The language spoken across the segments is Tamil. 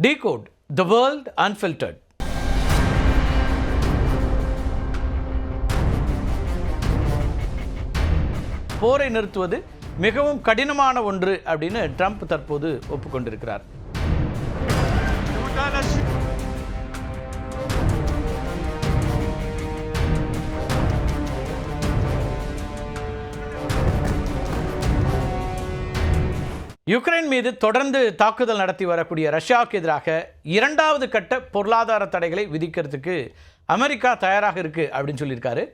Decode the world unfiltered. போரை நிறுத்துவது மிகவும் கடினமான ஒன்று அப்படின்னு ட்ரம்ப் தற்போது ஒப்புக்கொண்டிருக்கிறார். யுக்ரைன் மீது தொடர்ந்து தாக்குதல் நடத்தி வரக்கூடிய ரஷ்யாவுக்கு எதிராக இரண்டாவது கட்ட பொருளாதார தடைகளை விதிக்கிறதுக்கு அமெரிக்கா தயாராக இருக்கு அப்படின்னு சொல்லியிருக்காரு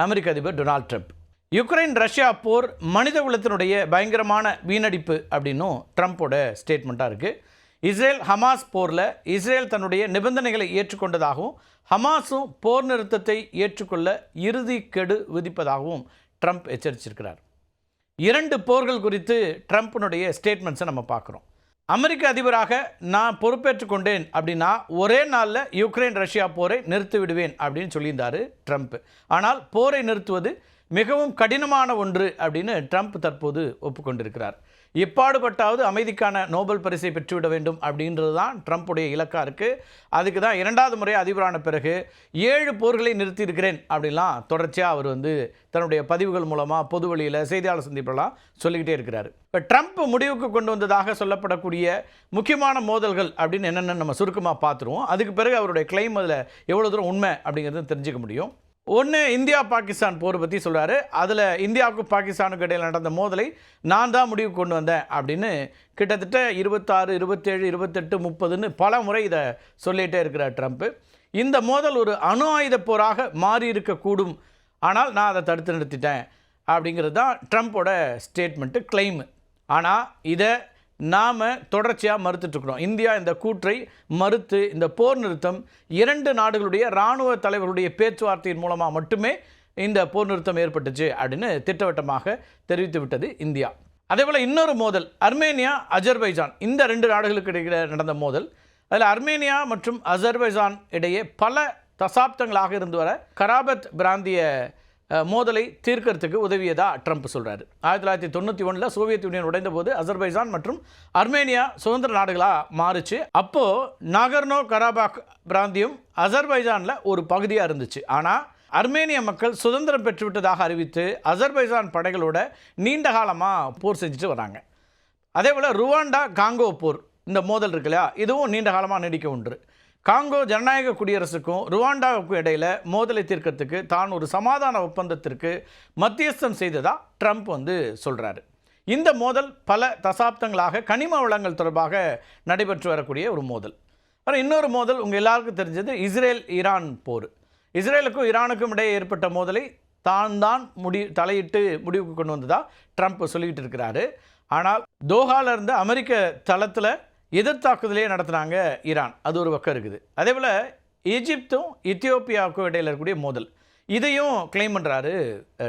அமெரிக்க அதிபர் டொனால்ட் ட்ரம்ப். யுக்ரைன் ரஷ்யா போர் மனித குலத்தினுடைய பயங்கரமான வீணடிப்பு அப்படின்னும் ட்ரம்ப்போட ஸ்டேட்மெண்ட்டாக இருக்குது. இஸ்ரேல் ஹமாஸ் போரில் இஸ்ரேல் தன்னுடைய நிபந்தனைகளை ஏற்றுக்கொண்டதாகவும் ஹமாஸும் போர் நிறுத்தத்தை ஏற்றுக்கொள்ள இறுதி கெடு விதிப்பதாகவும் ட்ரம்ப் எச்சரிச்சிருக்கிறார். இரண்டு போர்கள் குறித்து ட்ரம்ப்பினுடைய ஸ்டேட்மெண்ட்ஸை நம்ம பார்க்குறோம். அமெரிக்க அதிபராக நான் பொறுப்பேற்று கொண்டேன் அப்படின்னா ஒரே நாளில் யுக்ரைன் ரஷ்யா போரை நிறுத்தி விடுவேன் அப்படின்னு சொல்லியிருந்தார் ட்ரம்ப். ஆனால் போரை நிறுத்துவது மிகவும் கடினமான ஒன்று அப்படின்னு ட்ரம்ப் தற்போது ஒப்புக்கொண்டிருக்கிறார். எப்பாடுபட்டாவது அமைதிக்கான நோபல் பரிசை பெற்றுவிட வேண்டும் அப்படின்றது தான் ட்ரம்ப்புடைய இலக்காக இருக்குது. அதுக்கு தான் இரண்டாவது முறை அதிபரான பிறகு 7 போர்களை நிறுத்தியிருக்கிறேன் அப்படின்லாம் தொடர்ச்சியாக அவர் தன்னுடைய பதிவுகள் மூலமாக பொது வழியில் செய்தியாளர் சந்திப்பெல்லாம் சொல்லிக்கிட்டே இருக்கிறார். இப்போ ட்ரம்ப் முடிவுக்கு கொண்டு வந்ததாக சொல்லப்படக்கூடிய முக்கியமான மோதல்கள் அப்படின்னு என்னென்னு நம்ம சுருக்கமாக பார்த்துருவோம். அதுக்கு பிறகு அவருடைய கிளைம் அதில் எவ்வளோ தூரம் உண்மை அப்படிங்கிறது தெரிஞ்சுக்க முடியும். ஒன்று, இந்தியா பாகிஸ்தான் போர் பற்றி சொல்கிறாரு. அதில் இந்தியாவுக்கும் பாகிஸ்தானுக்கு இடையில் நடந்த மோதலை நான் தான் முடிவு கொண்டு வந்தேன் அப்படின்னு கிட்டத்தட்ட 26, 27, 28, 30ன்னு பல முறை இதை சொல்லிகிட்டே இருக்கிறார் ட்ரம்ப்பு. இந்த மோதல் ஒரு அணு ஆயுத போராக மாறி இருக்கக்கூடும், ஆனால் நான் அதை தடுத்து நிறுத்திட்டேன் அப்படிங்கிறது தான் ட்ரம்ப்போட ஸ்டேட்மெண்ட்டு, கிளைமு. ஆனால் இதை நாம் தொடர்ச்சியாக மறுத்துட்ருக்குறோம். இந்தியா இந்த கூற்றை மறுத்து இந்த போர் நிறுத்தம் 2 நாடுகளுடைய இராணுவ தலைவர்களுடைய பேச்சுவார்த்தையின் மூலமாக மட்டுமே இந்த போர் நிறுத்தம் ஏற்பட்டுச்சு அப்படின்னு திட்டவட்டமாக தெரிவித்து விட்டது இந்தியா. அதேபோல் இன்னொரு மோதல் அர்மேனியா அஜர்பைஜான், இந்த 2 நாடுகளுக்கு இடையே நடந்த மோதல். அதில் அர்மேனியா மற்றும் அஜர்பைஜான் இடையே பல தசாப்தங்களாக இருந்து வர கராபத் பிராந்திய மோதலை தீர்க்கறதுக்கு உதவியதாக ட்ரம்ப் சொல்கிறாரு. 1991 சோவியத் யூனியன் உடைந்த போது அஜர்பைஜான் மற்றும் அர்மேனியா சுதந்திர நாடுகளாக மாறுச்சு. அப்போது நாகர்னோ கராபாக் பிராந்தியம் அஜர்பைஜானில் ஒரு பகுதியாக இருந்துச்சு. ஆனால் அர்மேனிய மக்கள் சுதந்திரம் பெற்றுவிட்டதாக அறிவித்து அஜர்பைஜான் படைகளோட நீண்ட காலமாக போர் செஞ்சுட்டு வராங்க. அதே போல் ருவாண்டா காங்கோ போர், இந்த மோதல் இருக்கு இல்லையா, இதுவும் நீண்ட காலமாக நீடிக்க ஒன்று. காங்கோ ஜனநாயக குடியரசுக்கும் ருவாண்டாவுக்கும் இடையில் மோதலை தீர்க்கறதுக்கு தான் ஒரு சமாதான ஒப்பந்தத்திற்கு மத்தியஸ்தம் செய்ததாக ட்ரம்ப் சொல்கிறாரு. இந்த மோதல் பல தசாப்தங்களாக கனிம வளங்கள் தொடர்பாக நடைபெற்று வரக்கூடிய ஒரு மோதல். ஆனால் இன்னொரு மோதல் உங்கள் எல்லாருக்கும் தெரிஞ்சது இஸ்ரேல் ஈரான் போர். இஸ்ரேலுக்கும் ஈரானுக்கும் இடையே ஏற்பட்ட மோதலை தான் தலையிட்டு முடிவுக்கு கொண்டு வந்ததாக ட்ரம்ப் சொல்லிக்கிட்டு இருக்கிறாரு. ஆனால் தோஹாவிலிருந்து அமெரிக்க தளத்தில் எதிர்த்தாக்குதலே நடத்துனாங்க ஈரான், அது ஒரு பக்கம் இருக்குது. அதே போல் எகிப்தும் எத்தியோப்பியாவுக்கும் இடையில் இருக்கக்கூடிய மோதல், இதையும் கிளைம் பண்ணுறாரு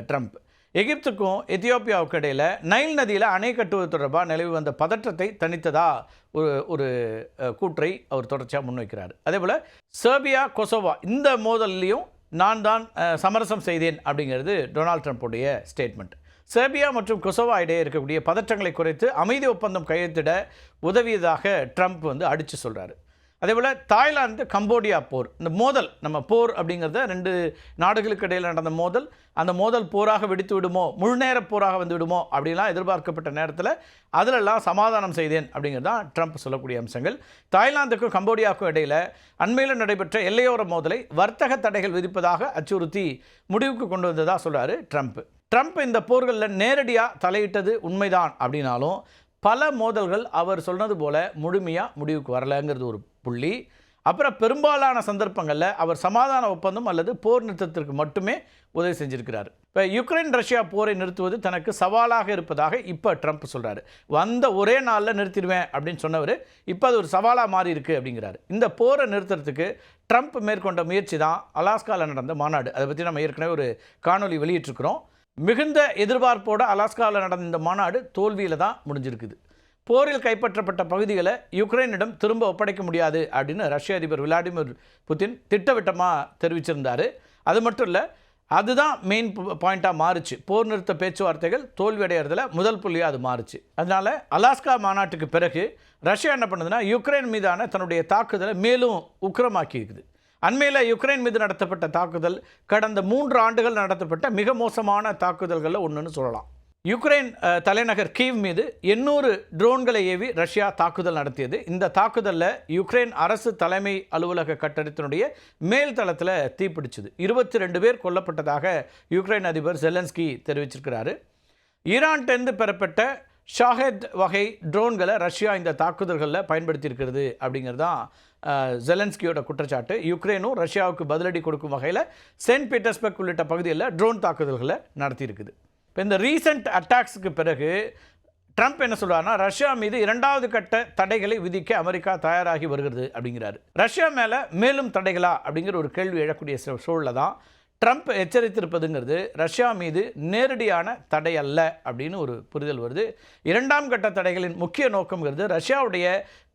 ட்ரம்ப். எகிப்துக்கும் எத்தியோப்பியாவுக்கும் இடையில் நைல் நதியில் அணை கட்டுவது தொடர்பாக நிலவி வந்த பதற்றத்தை தணித்ததாக ஒரு கூற்றை அவர் தொடர்ச்சியாக முன்வைக்கிறார். அதே போல் செர்பியா கொசோவா, இந்த மோதல்லையும் நான் தான் சமரசம் செய்தேன் அப்படிங்கிறது டொனால்ட் ட்ரம்ப்புடைய ஸ்டேட்மெண்ட். செர்பியா மற்றும் கொசோவா இடையே இருக்கக்கூடிய பதற்றங்களை குறைத்து அமைதி ஒப்பந்தம் கையெழுத்திட உதவியதாக ட்ரம்ப் அடித்து சொல்கிறாரு. அதேபோல் தாய்லாந்து கம்போடியா போர், இந்த மோதல் நம்ம போர் அப்படிங்கிறத 2 நாடுகளுக்கு இடையில் நடந்த மோதல், அந்த மோதல் போராக வெடித்து விடுமோ, முழுநேர போராக விடுமோ அப்படின்லாம் எதிர்பார்க்கப்பட்ட நேரத்தில் அதிலெல்லாம் சமாதானம் செய்தேன் அப்படிங்கிறது தான் ட்ரம்ப் சொல்லக்கூடிய அம்சங்கள். தாய்லாந்துக்கும் கம்போடியாவுக்கும் இடையில் அண்மையில் நடைபெற்ற எல்லையோர மோதலை வர்த்தக தடைகள் விதிப்பதாக அச்சுறுத்தி முடிவுக்கு கொண்டு வந்ததாக சொல்கிறாரு ட்ரம்ப். ட்ரம்ப் இந்த போர்களில் நேரடியாக தலையிட்டது உண்மைதான் அப்படின்னாலும் பல மோதல்கள் அவர் சொன்னது போல் முழுமையாக முடிவுக்கு வரலைங்கிறது ஒரு புள்ளி. அப்புறம் பெரும்பாலான சந்தர்ப்பங்களில் அவர் சமாதான ஒப்பந்தம் அல்லது போர் நிறுத்தத்திற்கு மட்டுமே உதவி செஞ்சிருக்கிறார். இப்போ யுக்ரைன் ரஷ்யா போரை நிறுத்துவது தனக்கு சவாலாக இருப்பதாக இப்போ ட்ரம்ப் சொல்கிறாரு. வந்த ஒரே நாளில் நிறுத்திடுவேன் அப்படின்னு சொன்னவர் இப்போ அது ஒரு சவாலாக மாறி இருக்குது அப்படிங்கிறாரு. இந்த போரை நிறுத்துறதுக்கு ட்ரம்ப் மேற்கொண்ட முயற்சி தான் அலாஸ்காவில் நடந்த மாநாடு. அதை பற்றி நம்ம ஏற்கனவே ஒரு காணொலி வெளியிட்டிருக்கிறோம். மிகுந்த எதிர்பார்ப்போடு அலாஸ்காவில் நடந்த இந்த மாநாடு தோல்வியில் தான் முடிஞ்சிருக்குது. போரில் கைப்பற்றப்பட்ட பகுதிகளை யுக்ரைனிடம் திரும்ப ஒப்படைக்க முடியாது அப்படின்னு ரஷ்ய அதிபர் விளாடிமிர் புட்டின் திட்டவட்டமாக தெரிவிச்சிருந்தார். அது மட்டும் இல்லை, அதுதான் மெயின் பாயிண்ட்டாக மாறுச்சு. போர் நிறுத்த பேச்சுவார்த்தைகள் தோல்வியடைகிறதுல முதல் புள்ளியாக அது மாறுச்சு. அதனால் அலாஸ்கா மாநாட்டுக்கு பிறகு ரஷ்யா என்ன பண்ணுதுன்னா யுக்ரைன் மீதான தன்னுடைய தாக்குதலை மேலும் உக்கிரமாக்கி இருக்குது. அண்மையில் யுக்ரைன் மீது நடத்தப்பட்ட தாக்குதல் கடந்த 3 ஆண்டுகள் நடத்தப்பட்ட மிக மோசமான தாக்குதல்களில் ஒன்றுன்னு சொல்லலாம். யுக்ரைன் தலைநகர் கீவ் மீது 800 ட்ரோன்களை ஏவி ரஷ்யா தாக்குதல் நடத்தியது. இந்த தாக்குதலில் யுக்ரைன் அரசு தலைமை அலுவலக கட்டடத்தினுடைய மேல் தளத்தில் தீப்பிடிச்சது. 22 பேர் கொல்லப்பட்டதாக யுக்ரைன் அதிபர் ஜெலன்ஸ்கி தெரிவிச்சிருக்கிறாரு. ஈரான்கிட்டேருந்து பெறப்பட்ட ஷாஹெத் வகை ட்ரோன்களை ரஷ்யா இந்த தாக்குதல்களில் பயன்படுத்தியிருக்கிறது அப்படிங்கிறது தான் ஜெலன்ஸ்கியோட குற்றச்சாட்டு. யுக்ரைனும் ரஷ்யாவுக்கு பதிலடி கொடுக்கும் வகையில் செயின்ட் பீட்டர்ஸ்பர்க் உள்ளிட்ட பகுதிகளில் ட்ரோன் தாக்குதல்களை நடத்தியிருக்குது. இப்போ இந்த ரீசெண்ட் அட்டாக்ஸுக்கு பிறகு ட்ரம்ப் என்ன சொல்கிறாருன்னா, ரஷ்யா மீது 2வது கட்ட தடைகளை விதிக்க அமெரிக்கா தயாராகி வருகிறது அப்படிங்கிறாரு. ரஷ்யா மேலே மேலும் தடைகளா அப்படிங்கிற ஒரு கேள்வி எழக்கூடிய சூழலில் தான் ட்ரம்ப் எச்சரித்திருப்பதுங்கிறது ரஷ்யா மீது நேரடியான தடை அல்ல அப்படின்னு ஒரு புரிதல் வருது. 2ஆம் கட்ட தடைகளின் முக்கிய நோக்கம்ங்கிறது ரஷ்யாவுடைய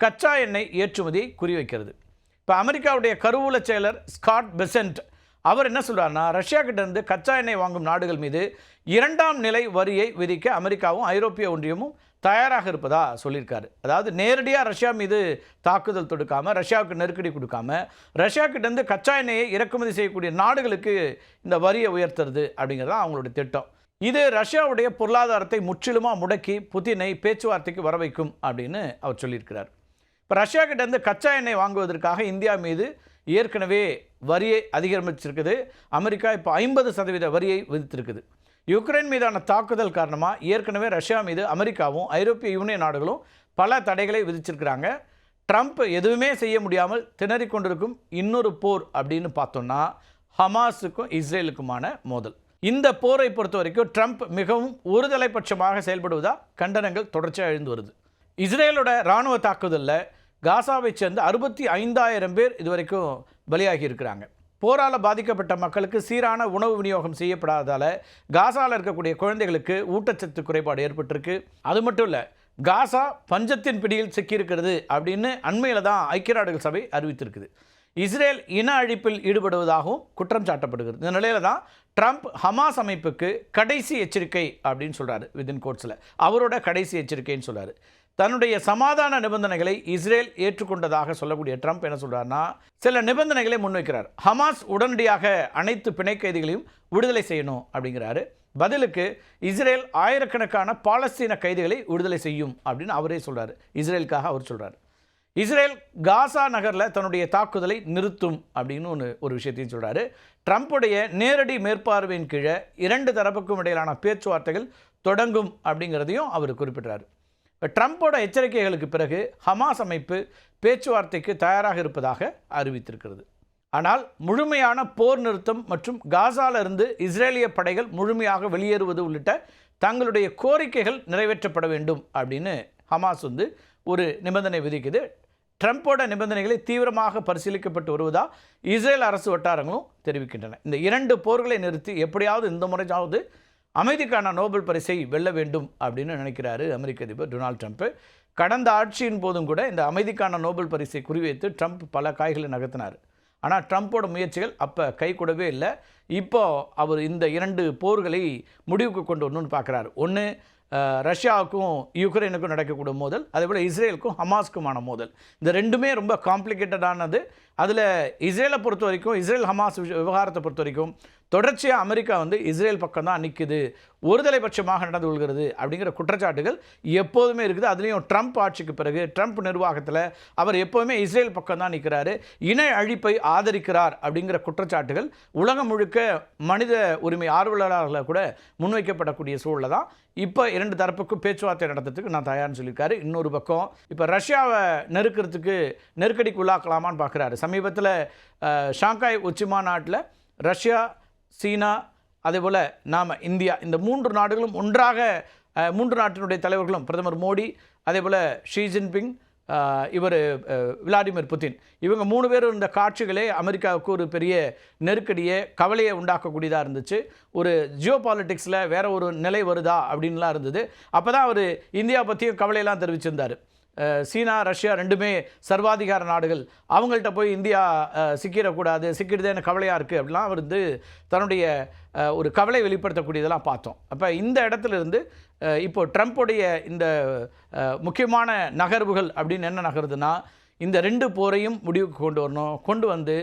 கச்சா எண்ணெய் ஏற்றுமதியை குறிவைக்கிறது. இப்போ அமெரிக்காவுடைய கருவூல செயலர் ஸ்காட் பெசன்ட் அவர் என்ன சொல்கிறாருன்னா, ரஷ்யா கிட்டேருந்து கச்சா எண்ணெய் வாங்கும் நாடுகள் மீது 2ஆம் நிலை வரியை விதிக்க அமெரிக்காவும் ஐரோப்பிய ஒன்றியமும் தயாராக இருப்பதா சொல்லியிருக்காரு. அதாவது நேரடியாக ரஷ்யா மீது தாக்குதல் தொடுக்காமல், ரஷ்யாவுக்கு நெருக்கடி கொடுக்காம, ரஷ்யா கிட்டேருந்து கச்சா எண்ணெயை இறக்குமதி செய்யக்கூடிய நாடுகளுக்கு இந்த வரியை உயர்த்துறது அப்படிங்கிறது தான் அவங்களுடைய திட்டம். இது ரஷ்யாவுடைய பொருளாதாரத்தை முற்றிலுமாக முடக்கி புதினை பேச்சுவார்த்தைக்கு வர வைக்கும் அப்படின்னு அவர் சொல்லியிருக்கிறார். இப்போ ரஷ்யா கிட்டேருந்து கச்சா எண்ணெய் வாங்குவதற்காக இந்தியா மீது ஏற்கனவே வரியை அதிகரிச்சிருக்குது. அமெரிக்கா இப்போ 50% வரியை விதித்திருக்குது. யுக்ரைன் மீதான தாக்குதல் காரணமாக ஏற்கனவே ரஷ்யா மீது அமெரிக்காவும் ஐரோப்பிய யூனியன் நாடுகளும் பல தடைகளை விதிச்சிருக்கிறாங்க. ட்ரம்ப் எதுவுமே செய்ய முடியாமல் திணறிக் கொண்டிருக்கும் இன்னொரு போர் அப்படின்னு பார்த்தோம்னா ஹமாஸுக்கும் இஸ்ரேலுக்குமான மோதல். இந்த போரை பொறுத்த வரைக்கும் ட்ரம்ப் மிகவும் ஒருதலைபட்சமாக செயல்படுவதாக கண்டனங்கள் தொடர்ச்சியாக எழுந்து வருது. இஸ்ரேலோட இராணுவ தாக்குதலில் காசாவை சேர்ந்த 65,000 பேர் இதுவரைக்கும் பலியாகி இருக்கிறாங்க. போரால் பாதிக்கப்பட்ட மக்களுக்கு சீரான உணவு விநியோகம் செய்யப்படாததால் காசாவில் இருக்கக்கூடிய குழந்தைகளுக்கு ஊட்டச்சத்து குறைபாடு ஏற்பட்டிருக்கு. அது மட்டும் இல்லை, காசா பஞ்சத்தின் பிடியில் சிக்கியிருக்கிறது அப்படின்னு அண்மையில் தான் ஐக்கிய நாடுகள் சபை அறிவித்திருக்குது. இஸ்ரேல் இன அழிப்பில் ஈடுபடுவதாகவும் குற்றம் சாட்டப்படுகிறது. இந்த நிலையில் தான் ட்ரம்ப் ஹமாஸ் அமைப்புக்கு கடைசி எச்சரிக்கை அப்படின்னு சொல்கிறாரு. வித்தின் கோட்ஸில் அவரோட கடைசி எச்சரிக்கைன்னு சொல்கிறாரு. தன்னுடைய சமாதான நிபந்தனைகளை இஸ்ரேல் ஏற்றுக்கொண்டதாக சொல்லக்கூடிய ட்ரம்ப் என்ன சொல்கிறாருன்னா, சில நிபந்தனைகளை முன்வைக்கிறார். ஹமாஸ் உடனடியாக அனைத்து பிணை கைதிகளையும் விடுதலை செய்யணும் அப்படிங்கிறாரு. பதிலுக்கு இஸ்ரேல் ஆயிரக்கணக்கான பாலஸ்தீன கைதிகளை விடுதலை செய்யும் அப்படின்னு அவரே சொல்கிறார். இஸ்ரேலுக்காக அவர் சொல்கிறார். இஸ்ரேல் காசா நகரில் தன்னுடைய தாக்குதலை நிறுத்தும் அப்படின்னு ஒரு விஷயத்தையும் சொல்கிறாரு. ட்ரம்ப்புடைய நேரடி மேற்பார்வையின் கீழே 2 தரப்புக்கும் இடையிலான பேச்சுவார்த்தைகள் தொடங்கும் அப்படிங்கிறதையும் அவர் குறிப்பிட்டார். ட்ரம்போட எச்சரிக்கைகளுக்கு பிறகு ஹமாஸ் அமைப்பு பேச்சுவார்த்தைக்கு தயாராக இருப்பதாக அறிவித்திருக்கிறது. ஆனால் முழுமையான போர் நிறுத்தம் மற்றும் காசாலிருந்து இஸ்ரேலிய படைகள் முழுமையாக வெளியேறுவது உள்ளிட்ட தங்களுடைய கோரிக்கைகள் நிறைவேற்றப்பட வேண்டும் அப்படின்னு ஹமாஸ் ஒரு நிபந்தனை விதிக்குது. ட்ரம்போட நிபந்தனைகளை தீவிரமாக பரிசீலிக்கப்பட்டு வருவதா இஸ்ரேல் அரசு வட்டாரங்களும் தெரிவிக்கின்றன. இந்த 2 போர்களை நிறுத்தி எப்படியாவது இந்த முறையாவது அமைதிக்கான நோபல் பரிசை வெல்ல வேண்டும் அப்படின்னு நினைக்கிறாரு அமெரிக்க அதிபர் டொனால்ட் ட்ரம்ப். கடந்த ஆட்சியின் போதும் கூட இந்த அமைதிக்கான நோபல் பரிசை குறிவைத்து ட்ரம்ப் பல காய்களை நகர்த்தினார். ஆனால் ட்ரம்ப்போட முயற்சிகள் அப்போ கை கூடவே இல்லை. இப்போ அவர் இந்த 2 போர்களை முடிவுக்கு கொண்டு வரணும்னு பார்க்குறாரு. ஒன்று ரஷ்யாவுக்கும் யுக்ரைனுக்கும் நடக்கக்கூடிய மோதல், அதேபோல் இஸ்ரேலுக்கும் ஹமாஸ்க்குமான மோதல். இந்த 2மே ரொம்ப காம்ப்ளிகேட்டடானது. அதில் இஸ்ரேலை பொறுத்த வரைக்கும், இஸ்ரேல் ஹமாஸ் விவகாரத்தை பொறுத்த வரைக்கும் தொடர்ச்சியாக அமெரிக்கா இஸ்ரேல் பக்கம் தான் நிற்குது, ஒருதலைபட்சமாக நடந்து கொள்கிறது அப்படிங்கிற குற்றச்சாட்டுகள் எப்போதுமே இருக்குது. அதுலேயும் ட்ரம்ப் ஆட்சிக்கு பிறகு ட்ரம்ப் நிர்வாகத்தில் அவர் எப்போதுமே இஸ்ரேல் பக்கம் தான் நிற்கிறாரு, இன அழிப்பை ஆதரிக்கிறார் அப்படிங்கிற குற்றச்சாட்டுகள் உலகம் முழுக்க மனித உரிமை ஆர்வலர்களால் கூட முன்வைக்கப்படக்கூடிய சூழலில் தான் இப்போ 2 தரப்புக்கும் பேச்சுவார்த்தை நடத்துறதுக்கு நான் தயார்னு சொல்லியிருக்காரு. இன்னொரு பக்கம் இப்போ ரஷ்யாவை நெருக்கிறதுக்கு நெருக்கடிக்கு உள்ளாக்கலாமான்னு பார்க்குறாரு. சமீபத்தில் ஷாங்காய் உச்சி மாநாட்டில் ரஷ்யா, சீனா, அதேபோல் நாம் இந்தியா, இந்த 3 நாடுகளும் ஒன்றாக 3 நாட்டினுடைய தலைவர்களும், பிரதமர் மோடி, அதேபோல் ஷி ஜின்பிங், இவர் விளாடிமிர் புதின், இவங்க 3 பேரும் இந்த காட்சிகளே அமெரிக்காவுக்கு ஒரு பெரிய நெருக்கடியை, கவலையை உண்டாக்கக்கூடியதாக இருந்துச்சு. ஒரு ஜியோ பாலிட்டிக்ஸில் வேறு ஒரு நிலை வருதா அப்படின்லாம் இருந்தது. அப்போ தான் அவர் இந்தியா பற்றியும் கவலையெல்லாம் தெரிவிச்சிருந்தார். சீனா ரஷ்யா ரெண்டுமே சர்வாதிகார நாடுகள், அவங்கள்ட்ட போய் இந்தியா சிக்கிடக்கூடாது, சிக்கிடுதேன்னு கவலையாக இருக்குது அப்படிலாம் அவர் வந்து தன்னுடைய ஒரு கவலை வெளிப்படுத்தக்கூடியதெல்லாம் பார்த்தோம். அப்போ இந்த இடத்துல இருந்து இப்போ ட்ரம்ப்புடைய இந்த முக்கியமான நகர்வுகள் அப்படின்னு என்ன நகருதுன்னா, இந்த 2 போரையும் முடிவுக்கு கொண்டு வரணும். கொண்டு வந்து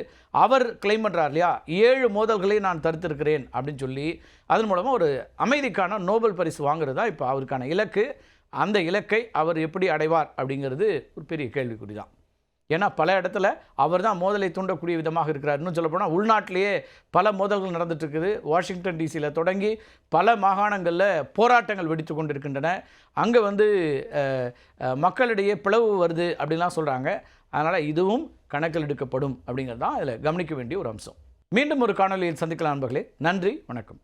அவர் கிளைம் பண்ணுறார் இல்லையா, 7 மோதல்களை நான் தடுத்திருக்கிறேன் அப்படின்னு சொல்லி அதன் மூலமாக ஒரு அமைதிக்கான நோபல் பரிசு வாங்குறது தான் இப்போ அவருக்கான இலக்கு. அந்த இலக்கை அவர் எப்படி அடைவார் அப்படிங்கிறது ஒரு பெரிய கேள்விக்குறி தான். ஏன்னா பல இடத்துல அவர் தான் மோதலை தூண்டக்கூடிய விதமாக இருக்கிறார். இன்னும் சொல்லப்போனால் உள்நாட்டிலேயே பல மோதல்கள் நடந்துட்டு இருக்குது. வாஷிங்டன் டிசியில் தொடங்கி பல மாகாணங்களில் போராட்டங்கள் வெடித்து கொண்டிருக்கின்றன. அங்கே வந்து மக்களிடையே பிளவு வருது அப்படின்லாம் சொல்கிறாங்க. அதனால் இதுவும் கணக்கில் எடுக்கப்படும் அப்படிங்கிறது தான் இதில் கவனிக்க வேண்டிய ஒரு அம்சம். மீண்டும் ஒரு காணொலியில் சந்திக்கலாம் நண்பர்களே. நன்றி, வணக்கம்.